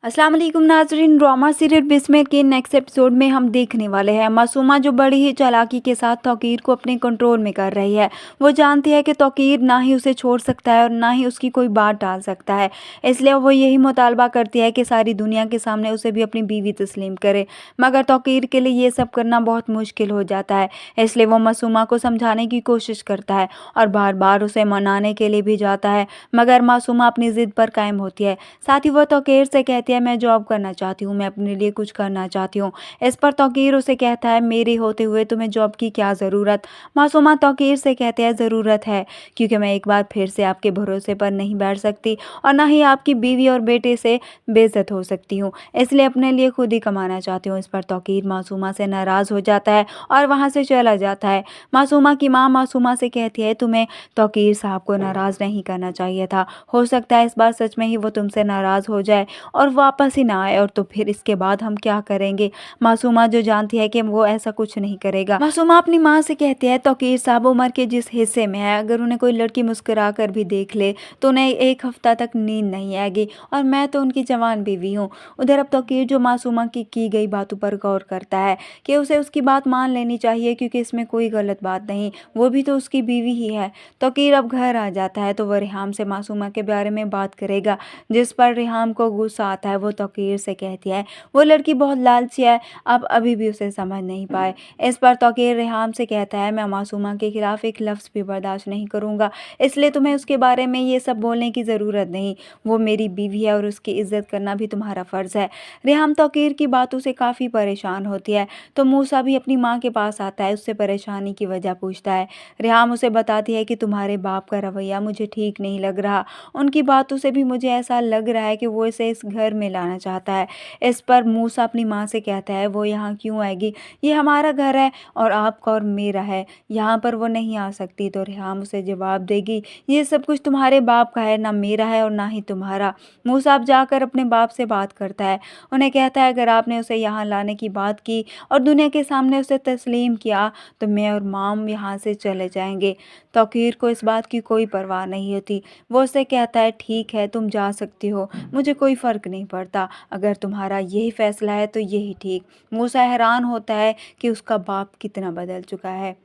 अस्सलाम वालेकुम नाज़रीन। ड्रामा सीरियल बिस्मिल के नेक्स्ट एपिसोड में हम देखने वाले हैं मासूमा जो बड़ी ही चालाकी के साथ तौकीर को अपने कंट्रोल में कर रही है। वो जानती है कि तौकीर ना ही उसे छोड़ सकता है और ना ही उसकी कोई बात टाल सकता है, इसलिए वो यही मुतालबा करती है कि सारी दुनिया के सामने उसे भी अपनी बीवी तस्लीम करे। मगर तौकीर के लिए ये सब करना बहुत मुश्किल हो जाता है, इसलिए वो मासूमा को समझाने की कोशिश करता है और बार बार उसे मनाने के लिए भी जाता है, मगर मासूमा अपनी ज़िद पर कायम होती है। साथ ही वो तौकीर से कहती है, मैं जॉब करना चाहती हूँ, मैं अपने लिए कुछ करना चाहती हूँ। इस पर तौकीर उसे कहता है, मेरे होते हुए तुम्हें जॉब की क्या ज़रूरत। मासूमा तौकीर से कहते हैं, ज़रूरत है, क्योंकि मैं एक बार फिर से आपके भरोसे पर नहीं बैठ सकती और ना ही आपकी बीवी और बेटे से बेइज्जत हो सकती हूँ, इसलिए अपने लिए खुद ही कमाना चाहती हूँ। इस पर तौकीर मासूमा से नाराज़ हो जाता है और वहाँ से चला जाता है। मासूमा की माँ मासूमा से कहती है, तुम्हें तौकीर साहब को नाराज़ नहीं करना चाहिए था, हो सकता है इस बार सच में ही वो तुमसे नाराज़ हो जाए और वापस ही ना आए, और तो फिर इसके बाद हम क्या करेंगे। मासूमा जो जानती है कि वो ऐसा कुछ नहीं करेगा। मासूमा अपनी माँ से कहती है, तौकीर साहब उम्र के जिस हिस्से में है, अगर उन्हें कोई लड़की मुस्कुरा कर भी देख ले तो उन्हें एक हफ्ता तक नींद नहीं आएगी, और मैं तो उनकी जवान बीवी हूँ। उधर अब तौकीर जो मासूमा की गई बातों पर गौर करता है कि उसे उसकी बात मान लेनी चाहिए, क्योंकि इसमें कोई गलत बात नहीं, वो भी तो उसकी बीवी ही है। तौकीर अब घर आ जाता है तो वह रिहाम से मासूमा के बारे में बात करेगा, जिस पर रिहाम को गुस्सा आता है। वो तौकीर से कहती है, वो लड़की बहुत लालची है, आप अभी भी उसे समझ नहीं पाए। इस पर तौकीर रिहाम से कहता है, मैं मासूमा के खिलाफ एक लफ्ज़ भी बर्दाश्त नहीं करूँगा, इसलिए तुम्हें उसके बारे में ये सब बोलने की ज़रूरत नहीं। वो मेरी बीवी है और उसकी इज्जत करना भी तुम्हारा फ़र्ज़ है। रिहाम तौकीर की बातों से काफ़ी परेशान होती है, तो मूसा भी अपनी माँ के पास आता है, उससे परेशानी की वजह पूछता है। रिहाम उसे बताती है कि तुम्हारे बाप का रवैया मुझे ठीक नहीं लग रहा, उनकी बातों से भी मुझे ऐसा लग रहा है कि वो इसे इस घर में लाना चाहता है। इस पर मूसा अपनी माँ से कहता है, वो यहाँ क्यों आएगी, ये हमारा घर है और आपका और मेरा है, यहाँ पर वो नहीं आ सकती। तो रिहाम उसे जवाब देगी, ये सब कुछ तुम्हारे बाप का है, ना मेरा है और ना ही तुम्हारा। मूसा अब जाकर अपने बाप से बात करता है, उन्हें कहता है, अगर आपने उसे यहाँ लाने की बात की और दुनिया के सामने उसे तस्लीम किया तो मैं और माम यहाँ से चले जाएंगे। तौकीर को इस बात की कोई परवाह नहीं होती, वो उससे कहता है, ठीक है तुम जा सकती हो, मुझे कोई फ़र्क नहीं पड़ता, अगर तुम्हारा यही फ़ैसला है तो यही ठीक। मूसा हैरान होता है कि उसका बाप कितना बदल चुका है।